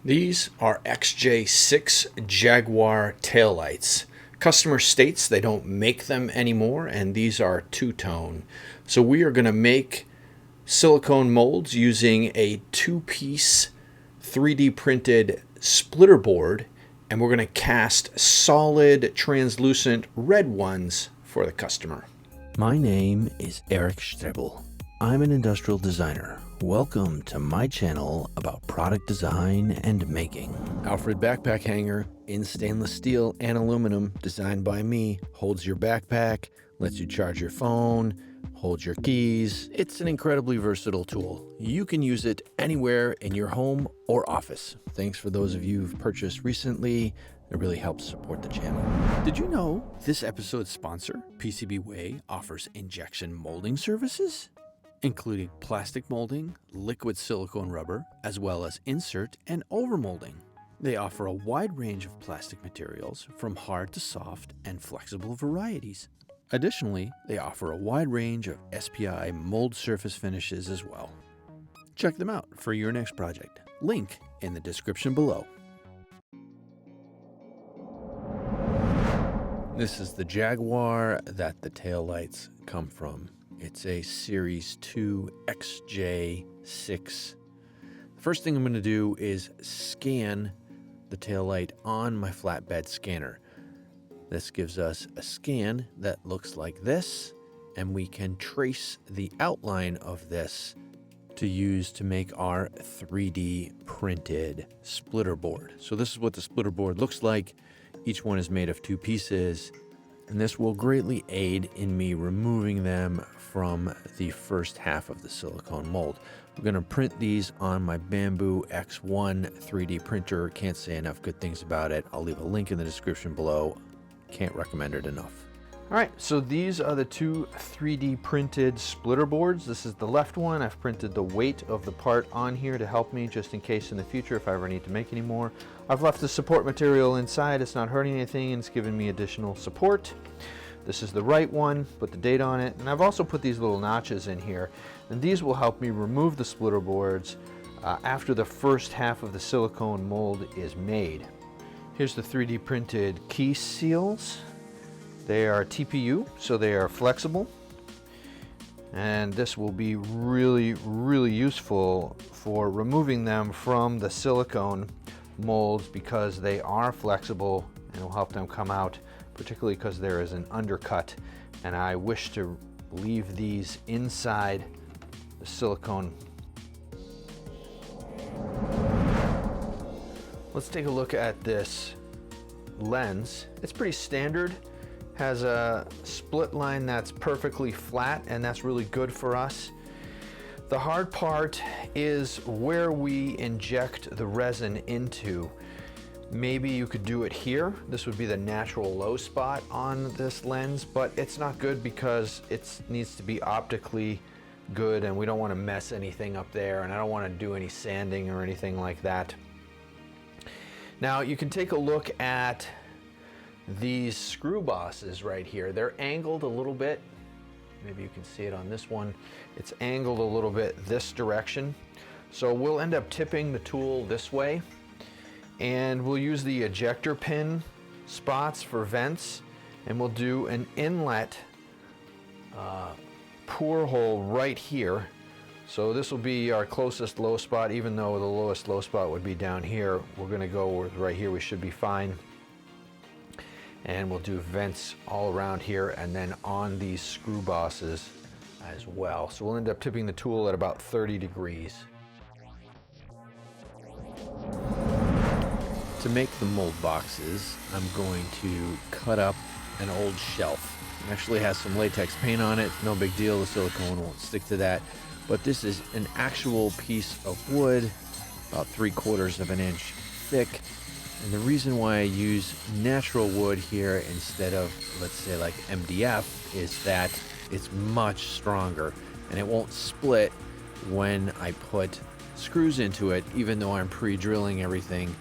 These are XJ6 Jaguar taillights. Customer states they don't make them anymore, and these are two-tone. So we are going to make silicone molds using a two-piece 3D printed splitter board, and we're going to cast solid translucent red ones for the customer. My name is Eric Strebel. I'm an industrial designer. Welcome to my channel about product design and making. Alfred backpack hanger in stainless steel and aluminum, designed by me, holds your backpack, lets you charge your phone, holds your keys. It's an incredibly versatile tool. You can use it anywhere in your home or office. Thanks for those of you who've purchased recently. It really helps support the channel. Did you know this episode's sponsor, PCBWay, offers injection molding services, including plastic molding, liquid silicone rubber, as well as insert and overmolding. They offer a wide range of plastic materials, from hard to soft and flexible varieties. Additionally, they offer a wide range of SPI mold surface finishes as well. Check them out for your next project. Link in the description below. This is the Jaguar that the taillights come from. It's a Series 2 XJ6. The first thing I'm going to do is scan the taillight on my flatbed scanner. This gives us a scan that looks like this, and we can trace the outline of this to use to make our 3D printed splitter board. So this is what the splitter board looks like. Each one is made of two pieces, and this will greatly aid in me removing them from the first half of the silicone mold. I'm going to print these on my Bamboo X1 3D printer. Can't say enough good things about it. I'll leave a link in the description below. Can't recommend it enough. All right, so these are the two 3D printed splitter boards. This is the left one. I've printed the weight of the part on here to help me just in case in the future if I ever need to make any more. I've left the support material inside. It's not hurting anything, and it's giving me additional support. This is the right one, put the date on it, and I've also put these little notches in here, and these will help me remove the splitter boards after the first half of the silicone mold is made. Here's the 3D printed key seals. They are TPU, so they are flexible, and this will be really useful for removing them from the silicone molds because they are flexible and will help them come out, particularly because there is an undercut, and I wish to leave these inside the silicone. Let's take a look at this lens. It's pretty standard. Has a split line that's perfectly flat, and that's really good for us. The hard part is where we inject the resin into. Maybe you could do it here. This would be the natural low spot on this lens, but it's not good because it needs to be optically good, and we don't want to mess anything up there, and I don't want to do any sanding or anything like that. Now you can take a look at these screw bosses right here. They're angled a little bit. Maybe you can see it on this one. It's angled a little bit this direction. So we'll end up tipping the tool this way, and we'll use the ejector pin spots for vents, and we'll do an inlet pour hole right here. So this will be our closest low spot, even though the lowest low spot would be down here. We're gonna go with right here. We should be fine. And we'll do vents all around here and then on these screw bosses as well. So we'll end up tipping the tool at about 30 degrees. To make the mold boxes, I'm going to cut up an old shelf. It actually has some latex paint on it. No big deal, the silicone won't stick to that. But this is an actual piece of wood, about 3/4 of an inch thick. And the reason why I use natural wood here instead of, let's say, like MDF is that it's much stronger and it won't split when I put screws into it. Even though I'm pre-drilling everything,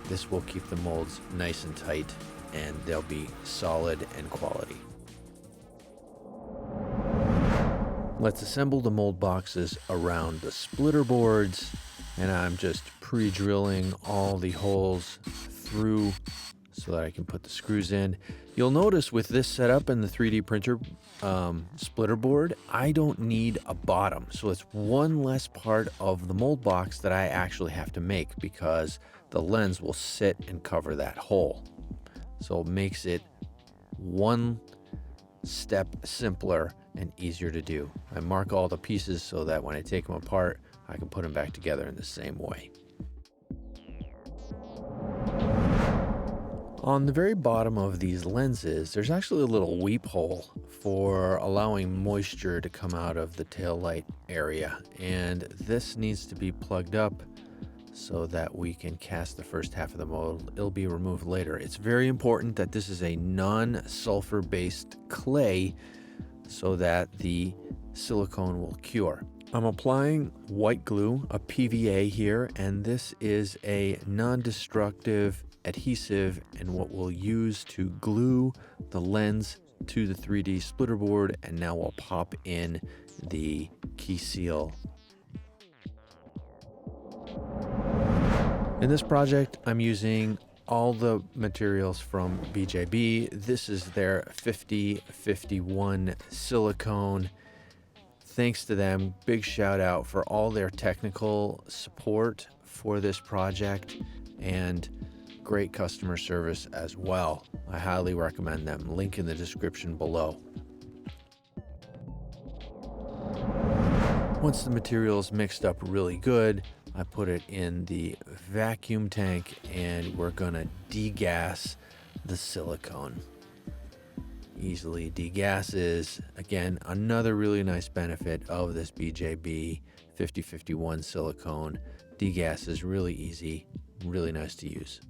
this will keep the molds nice and tight, and they'll be solid and quality. Let's assemble the mold boxes around the splitter boards, and I'm just pre-drilling all the holes through so that I can put the screws in. You'll notice with this setup and the 3D printer splitter board, I don't need a bottom. So it's one less part of the mold box that I actually have to make because the lens will sit and cover that hole. So it makes it one step simpler and easier to do. I mark all the pieces so that when I take them apart, I can put them back together in the same way. On the very bottom of these lenses, there's actually a little weep hole for allowing moisture to come out of the tail light area. And this needs to be plugged up so that we can cast the first half of the mold. It'll be removed later. It's very important that this is a non-sulfur based clay so that the silicone will cure. I'm applying white glue, a PVA here, and this is a non-destructive adhesive and what we'll use to glue the lens to the 3D splitter board, and now we'll pop in the key seal. In this project, I'm using all the materials from BJB. This is their 5051 silicone. Thanks to them, big shout out for all their technical support for this project and great customer service as well. I highly recommend them. Link in the description below. Once the material is mixed up really good, I put it in the vacuum tank and we're gonna degas the silicone. Easily degasses. Again, another really nice benefit of this BJB 5051 silicone. Degas is really easy, really nice to use.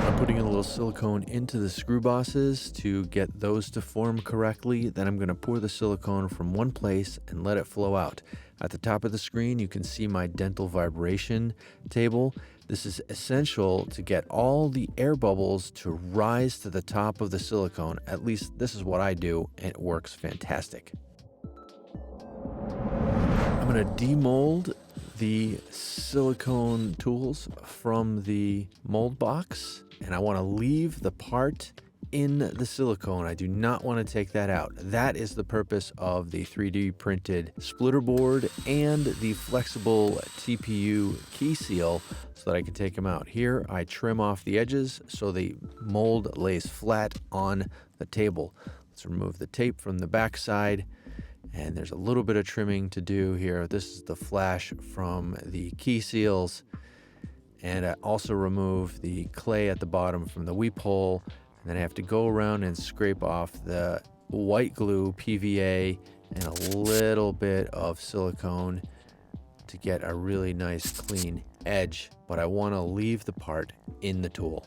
I'm putting a little silicone into the screw bosses to get those to form correctly. Then I'm going to pour the silicone from one place and let it flow out. At the top of the screen, you can see my dental vibration table. This is essential to get all the air bubbles to rise to the top of the silicone. At least this is what I do, and it works fantastic. I'm going to demold the silicone tools from the mold box, and I want to leave the part in the silicone. I do not want to take that out. That is the purpose of the 3D printed splitter board and the flexible TPU key seal so that I can take them out. Here I trim off the edges so the mold lays flat on the table. Let's remove the tape from the back side. And there's a little bit of trimming to do here. This is the flash from the key seals. And I also remove the clay at the bottom from the weep hole. And then I have to go around and scrape off the white glue, PVA, and a little bit of silicone to get a really nice clean edge. But I want to leave the part in the tool.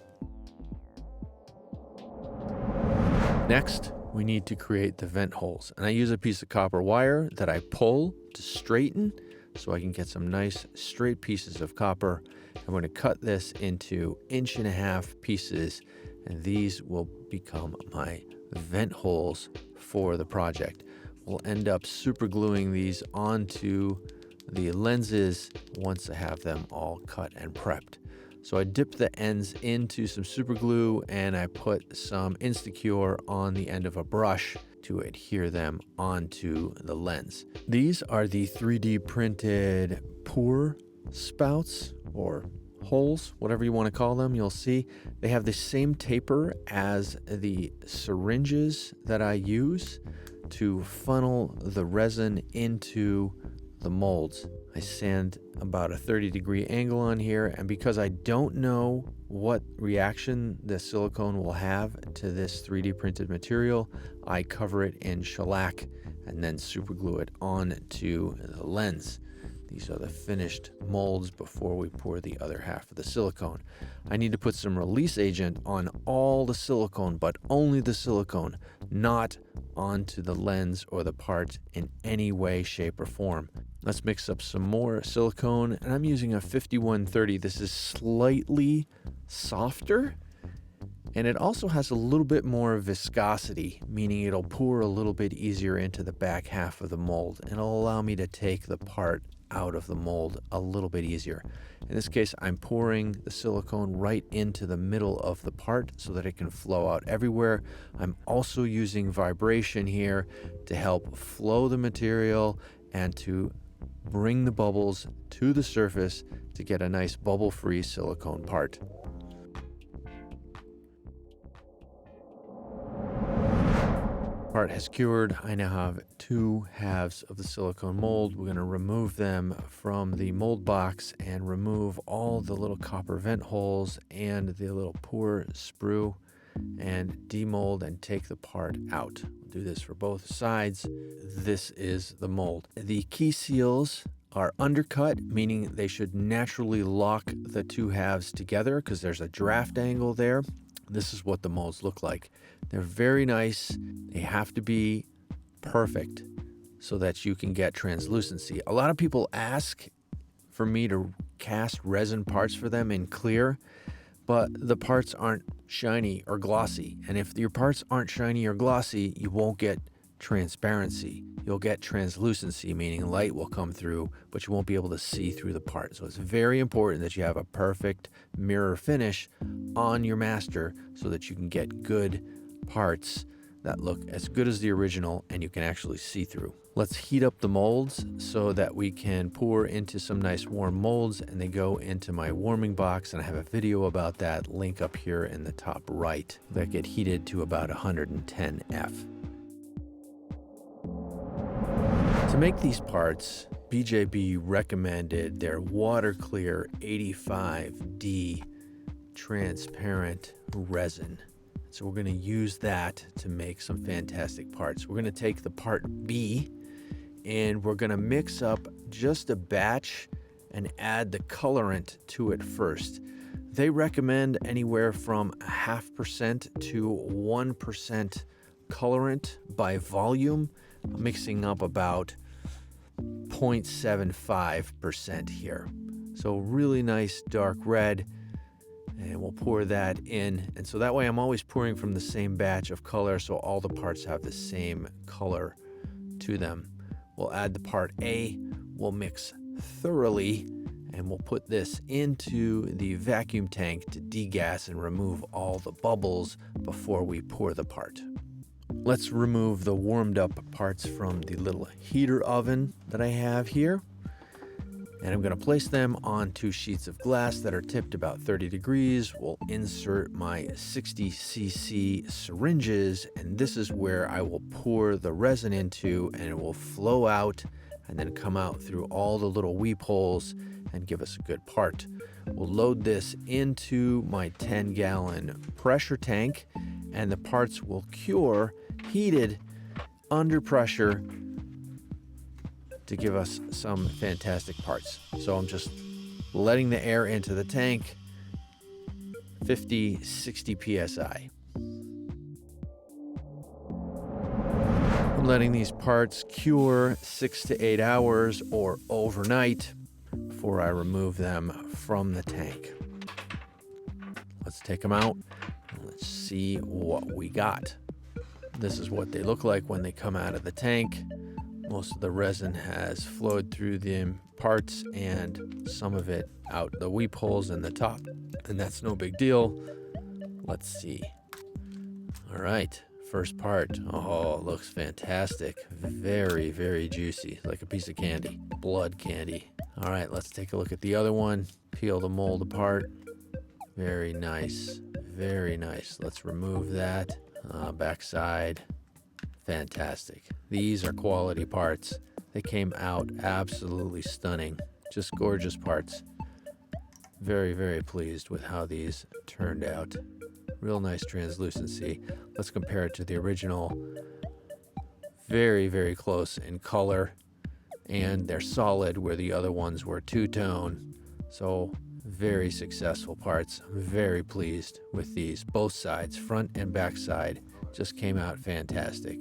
Next, we need to create the vent holes. And I use a piece of copper wire that I pull to straighten so I can get some nice straight pieces of copper. I'm going to cut this into 1.5 inch pieces, and these will become my vent holes for the project. We'll end up super gluing these onto the lenses once I have them all cut and prepped. So I dip the ends into some super glue and I put some Instacure on the end of a brush to adhere them onto the lens. These are the 3D printed pour spouts or holes, whatever you want to call them. You'll see they have the same taper as the syringes that I use to funnel the resin into the molds. I sand about a 30-degree angle on here, and because I don't know what reaction the silicone will have to this 3D printed material, I cover it in shellac and then super glue it onto the lens. These are the finished molds before we pour the other half of the silicone. I need to put some release agent on all the silicone, but only the silicone, not onto the lens or the part in any way, shape, or form. Let's mix up some more silicone, and I'm using a 5130. This is slightly softer, and it also has a little bit more viscosity, meaning it'll pour a little bit easier into the back half of the mold, and it'll allow me to take the part out of the mold a little bit easier. In this case, I'm pouring the silicone right into the middle of the part so that it can flow out everywhere. I'm also using vibration here to help flow the material and to bring the bubbles to the surface to get a nice bubble-free silicone part. Part has cured. I now have 2 halves of the silicone mold. We're going to remove them from the mold box and remove all the little copper vent holes and the little pour sprue and demold and take the part out. We'll do this for both sides. This is the mold. The key seals are undercut, meaning they should naturally lock the 2 halves together because there's a draft angle there. This is what the molds look like. They're very nice. They have to be perfect so that you can get translucency. A lot of people ask for me to cast resin parts for them in clear, but the parts aren't shiny or glossy. And if your parts aren't shiny or glossy, you won't get transparency. You'll get translucency, meaning light will come through, but you won't be able to see through the part. So it's very important that you have a perfect mirror finish on your master so that you can get good parts that look as good as the original and you can actually see through. Let's heat up the molds so that we can pour into some nice warm molds, and they go into my warming box, and I have a video about that, link up here in the top right, that get heated to about 110 F. To make these parts, BJB recommended their water clear 85D transparent resin. So we're going to use that to make some fantastic parts. We're going to take the part B and we're going to mix up just a batch and add the colorant to it first. They recommend anywhere from 0.5% to 1% colorant by volume, mixing up about 0.75% here. So really nice dark red. And we'll pour that in. And so that way I'm always pouring from the same batch of color so all the parts have the same color to them. We'll add the part A, we'll mix thoroughly, and we'll put this into the vacuum tank to degas and remove all the bubbles before we pour the part. Let's remove the warmed up parts from the little heater oven that I have here. And I'm going to place them on 2 sheets of glass that are tipped about 30 degrees. We'll insert my 60cc syringes, and this is where I will pour the resin into, and it will flow out and then come out through all the little weep holes and give us a good part. We'll load this into my 10-gallon pressure tank, and the parts will cure heated under pressure to give us some fantastic parts. So I'm just letting the air into the tank, 50, 60 PSI. I'm letting these parts cure 6 to 8 hours or overnight before I remove them from the tank. Let's take them out and let's see what we got. This is what they look like when they come out of the tank. Most of the resin has flowed through the parts and some of it out the weep holes in the top, and that's no big deal. Let's see. All right, first part. Oh, it looks fantastic. Very, very juicy, like a piece of candy, blood candy. All right, let's take a look at the other one. Peel the mold apart. Very nice, very nice. Let's remove that. Backside. Fantastic. These are quality parts. They came out absolutely stunning. Just gorgeous parts. Very, very pleased with how these turned out. Real nice translucency. Let's compare it to the original. Very, very close in color. And they're solid where the other ones were two-tone. So very successful parts. I'm very pleased with these. Both sides, front and back side, just came out fantastic.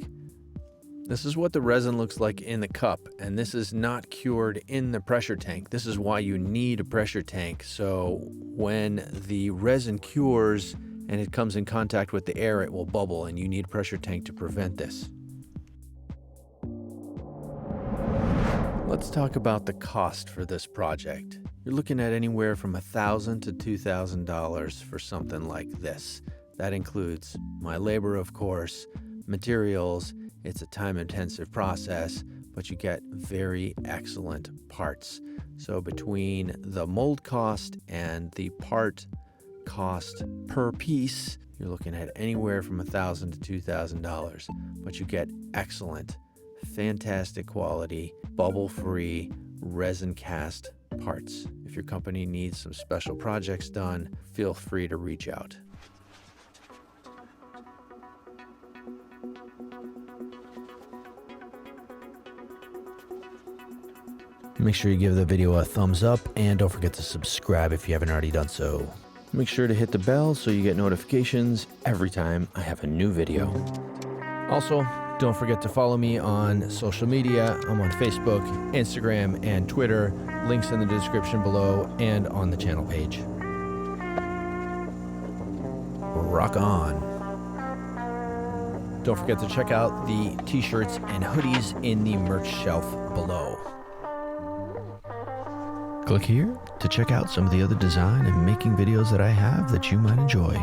This is what the resin looks like in the cup, and this is not cured in the pressure tank. This is why you need a pressure tank. So when the resin cures and it comes in contact with the air, it will bubble, and you need a pressure tank to prevent this. Let's talk about the cost for this project. You're looking at anywhere from $1,000 to $2,000 for something like this. That includes my labor, of course, materials. It's a time-intensive process, but you get very excellent parts. So between the mold cost and the part cost per piece, you're looking at anywhere from $1,000 to $2,000, but you get excellent, fantastic quality, bubble-free, resin cast parts. If your company needs some special projects done, feel free to reach out. Make sure you give the video a thumbs up and don't forget to subscribe if you haven't already done so. Make sure to hit the bell so you get notifications every time I have a new video. Also, don't forget to follow me on social media. I'm on Facebook, Instagram, and Twitter. Links in the description below and on the channel page. Rock on. Don't forget to check out the t-shirts and hoodies in the merch shelf below. Click here to check out some of the other design and making videos that I have that you might enjoy.